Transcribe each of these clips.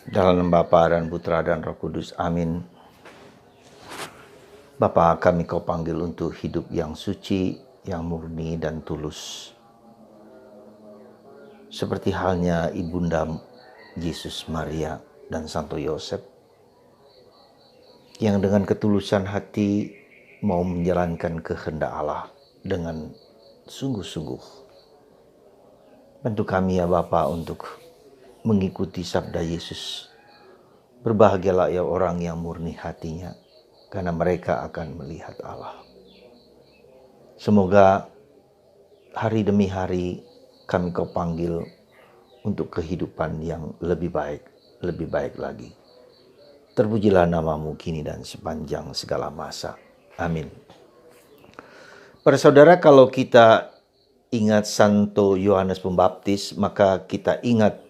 Dalam nama Bapa dan Putra dan Roh Kudus. Amin. Bapa, kami Kau panggil untuk hidup yang suci, yang murni dan tulus. Seperti halnya Ibunda Yesus, Maria, dan Santo Yosef, yang dengan ketulusan hati mau menjalankan kehendak Allah dengan sungguh-sungguh. Bantu kami ya Bapa untuk mengikuti sabda Yesus. Berbahagialah ya orang yang murni hatinya, karena mereka akan melihat Allah. Semoga hari demi hari kami Kau panggil untuk kehidupan yang lebih baik lagi. Terpujilah namamu kini dan sepanjang segala masa. Amin. Para saudara, kalau kita ingat Santo Yohanes Pembaptis, maka kita ingat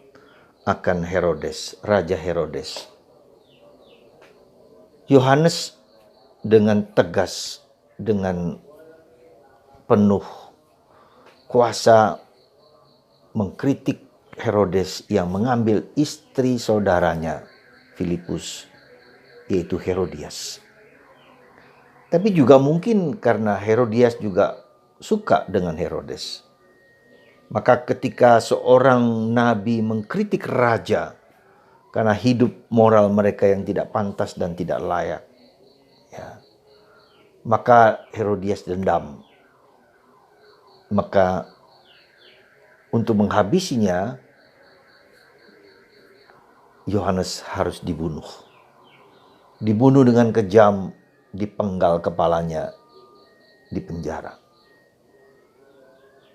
akan Herodes, Raja Herodes. Yohanes dengan tegas, dengan penuh kuasa mengkritik Herodes yang mengambil istri saudaranya Filipus, yaitu Herodias. Tapi juga mungkin karena Herodias juga suka dengan Herodes. Maka ketika seorang nabi mengkritik raja karena hidup moral mereka yang tidak pantas dan tidak layak, ya, maka Herodias dendam. Maka untuk menghabisinya, Yohanes harus dibunuh. Dibunuh dengan kejam, dipenggal kepalanya, dipenjara.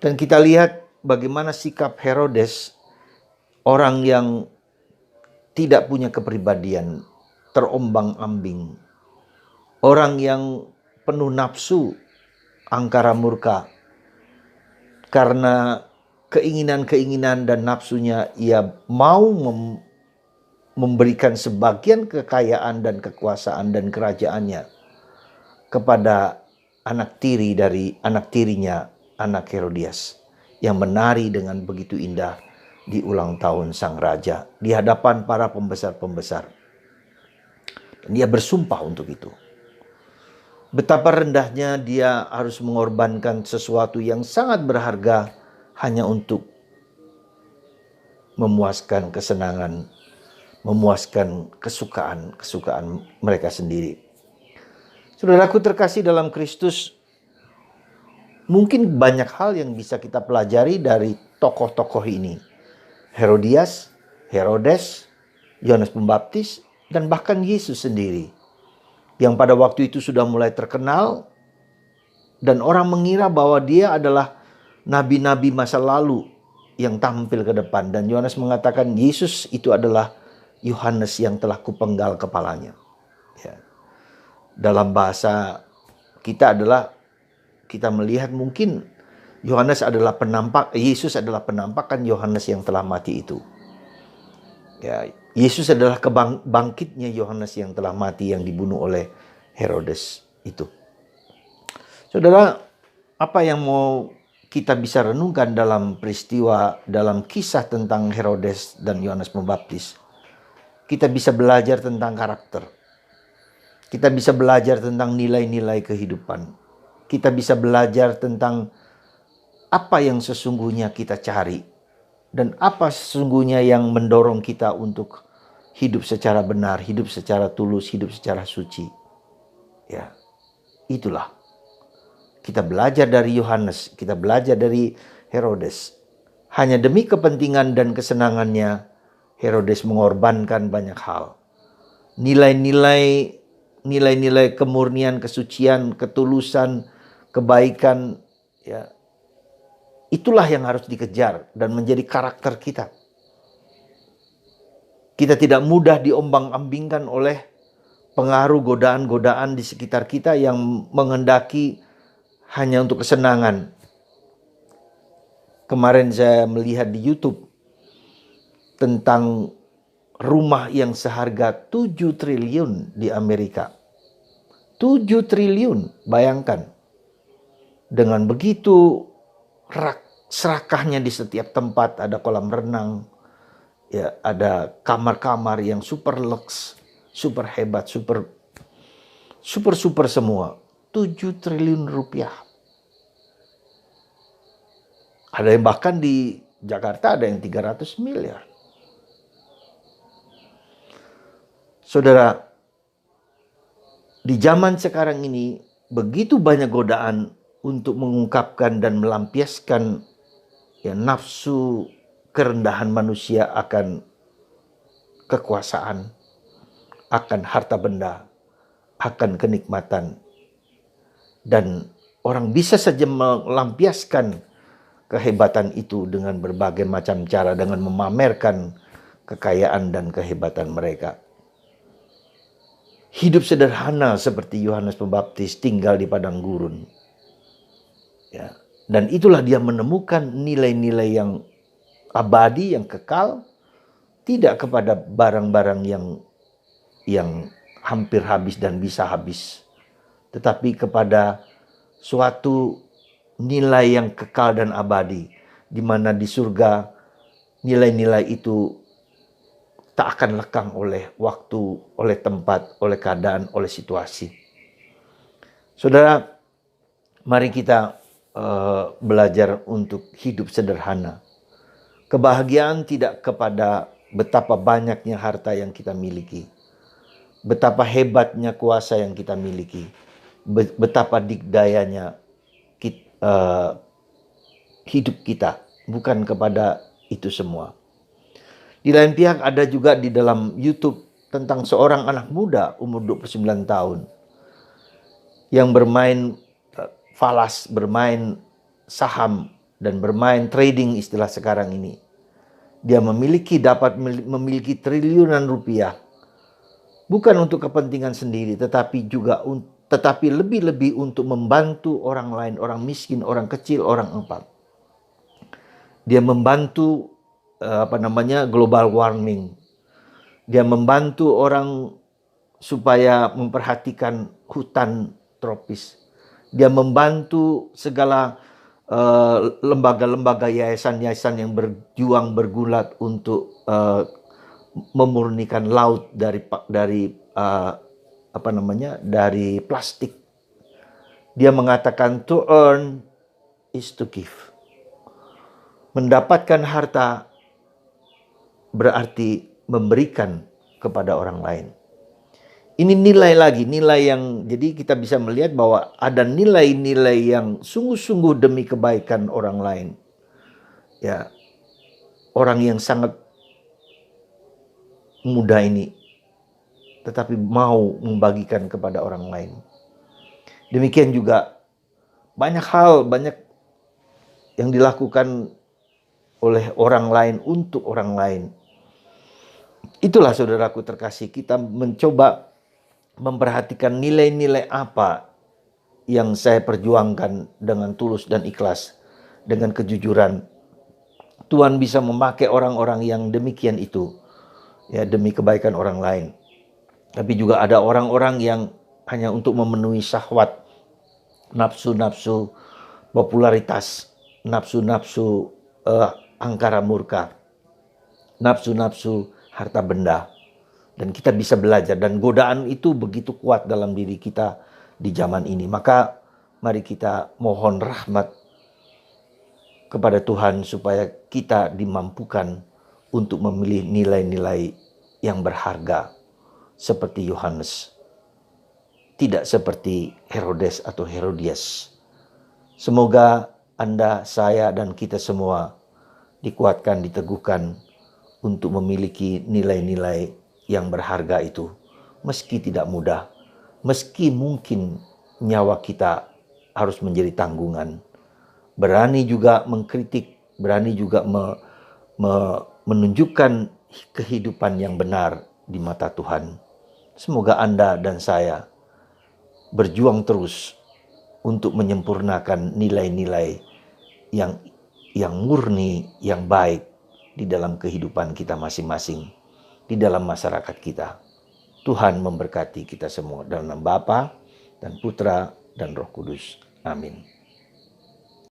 Dan kita lihat bagaimana sikap Herodes, orang yang tidak punya kepribadian, terombang-ambing, orang yang penuh nafsu, angkara murka. Karena keinginan-keinginan dan nafsunya, ia mau memberikan sebagian kekayaan dan kekuasaan dan kerajaannya kepada anak tiri dari anak tirinya, anak Herodias, yang menari dengan begitu indah di ulang tahun sang raja di hadapan para pembesar-pembesar. Dan dia bersumpah untuk itu. Betapa rendahnya dia harus mengorbankan sesuatu yang sangat berharga hanya untuk memuaskan kesenangan, memuaskan kesukaan mereka sendiri. Saudaraku terkasih dalam Kristus, mungkin banyak hal yang bisa kita pelajari dari tokoh-tokoh ini. Herodias, Herodes, Yohanes Pembaptis, dan bahkan Yesus sendiri, yang pada waktu itu sudah mulai terkenal dan orang mengira bahwa dia adalah nabi-nabi masa lalu yang tampil ke depan. Dan Yohanes mengatakan Yesus itu adalah Yohanes yang telah kupenggal kepalanya. Ya. Dalam bahasa kita adalah, kita melihat mungkin Yohanes adalah Yesus adalah penampakan Yohanes yang telah mati itu. Ya, Yesus adalah bangkitnya Yohanes yang telah mati, yang dibunuh oleh Herodes itu. Saudara, apa yang mau kita bisa renungkan dalam peristiwa, dalam kisah tentang Herodes dan Yohanes Pembaptis? Kita bisa belajar tentang karakter. Kita bisa belajar tentang nilai-nilai kehidupan. Kita bisa belajar tentang apa yang sesungguhnya kita cari. Dan apa sesungguhnya yang mendorong kita untuk hidup secara benar, hidup secara tulus, hidup secara suci. Ya, itulah. Kita belajar dari Yohanes, kita belajar dari Herodes. Hanya demi kepentingan dan kesenangannya, Herodes mengorbankan banyak hal. Nilai-nilai kemurnian, kesucian, ketulusan, kebaikan, ya, itulah yang harus dikejar dan menjadi karakter kita. Kita tidak mudah diombang-ambingkan oleh pengaruh godaan-godaan di sekitar kita yang menghendaki hanya untuk kesenangan. Kemarin saya melihat di YouTube tentang rumah yang seharga 7 triliun di Amerika. 7 triliun, bayangkan. Dengan begitu serakahnya di setiap tempat, ada kolam renang, Ya, ada kamar-kamar yang super lux, super hebat, super semua. 7 triliun rupiah. Ada yang bahkan di Jakarta ada yang 300 miliar. Saudara, di zaman sekarang ini begitu banyak godaan untuk mengungkapkan dan melampiaskan ya nafsu kerendahan manusia akan kekuasaan, akan harta benda, akan kenikmatan. Dan orang bisa saja melampiaskan kehebatan itu dengan berbagai macam cara, dengan memamerkan kekayaan dan kehebatan mereka. Hidup sederhana seperti Yohanes Pembaptis tinggal di padang gurun. Ya. Dan itulah dia menemukan nilai-nilai yang abadi, yang kekal, tidak kepada barang-barang yang hampir habis dan bisa habis, tetapi kepada suatu nilai yang kekal dan abadi, di mana di surga nilai-nilai itu tak akan lekang oleh waktu, oleh tempat, oleh keadaan, oleh situasi. Saudara, mari kita belajar untuk hidup sederhana. Kebahagiaan tidak kepada betapa banyaknya harta yang kita miliki, betapa hebatnya kuasa yang kita miliki, betapa dikdayanya hidup kita, bukan kepada itu semua. Di lain pihak ada juga di dalam YouTube tentang seorang anak muda umur 29 tahun yang bermain falas, bermain saham, dan bermain trading istilah sekarang ini. Dia dapat memiliki triliunan rupiah. Bukan untuk kepentingan sendiri, tetapi lebih-lebih untuk membantu orang lain, orang miskin, orang kecil, orang empat. Dia membantu global warming. Dia membantu orang supaya memperhatikan hutan tropis. Dia membantu segala lembaga-lembaga, yayasan-yayasan yang berjuang bergulat untuk memurnikan laut dari plastik. Dia mengatakan to earn is to give. Mendapatkan harta berarti memberikan kepada orang lain. Ini nilai yang jadi kita bisa melihat bahwa ada nilai-nilai yang sungguh-sungguh demi kebaikan orang lain. Ya, orang yang sangat muda ini tetapi mau membagikan kepada orang lain. Demikian juga banyak yang dilakukan oleh orang lain untuk orang lain. Itulah saudaraku terkasih, kita mencoba memperhatikan nilai-nilai apa yang saya perjuangkan dengan tulus dan ikhlas, dengan kejujuran. Tuhan bisa memakai orang-orang yang demikian itu, ya, demi kebaikan orang lain. Tapi juga ada orang-orang yang hanya untuk memenuhi syahwat, nafsu-nafsu popularitas, nafsu-nafsu angkara murka, nafsu-nafsu harta benda. Dan kita bisa belajar, dan godaan itu begitu kuat dalam diri kita di zaman ini. Maka mari kita mohon rahmat kepada Tuhan supaya kita dimampukan untuk memilih nilai-nilai yang berharga seperti Yohanes, tidak seperti Herodes atau Herodias. Semoga Anda, saya, dan kita semua dikuatkan, diteguhkan untuk memiliki nilai-nilai yang berharga itu. Meski tidak mudah, meski mungkin nyawa kita harus menjadi tanggungan. Berani juga mengkritik, berani juga menunjukkan kehidupan yang benar di mata Tuhan. Semoga Anda dan saya berjuang terus untuk menyempurnakan nilai-nilai yang murni, yang baik di dalam kehidupan kita masing-masing, di dalam masyarakat kita. Tuhan memberkati kita semua dalam nama Bapa dan Putra dan Roh Kudus. Amin.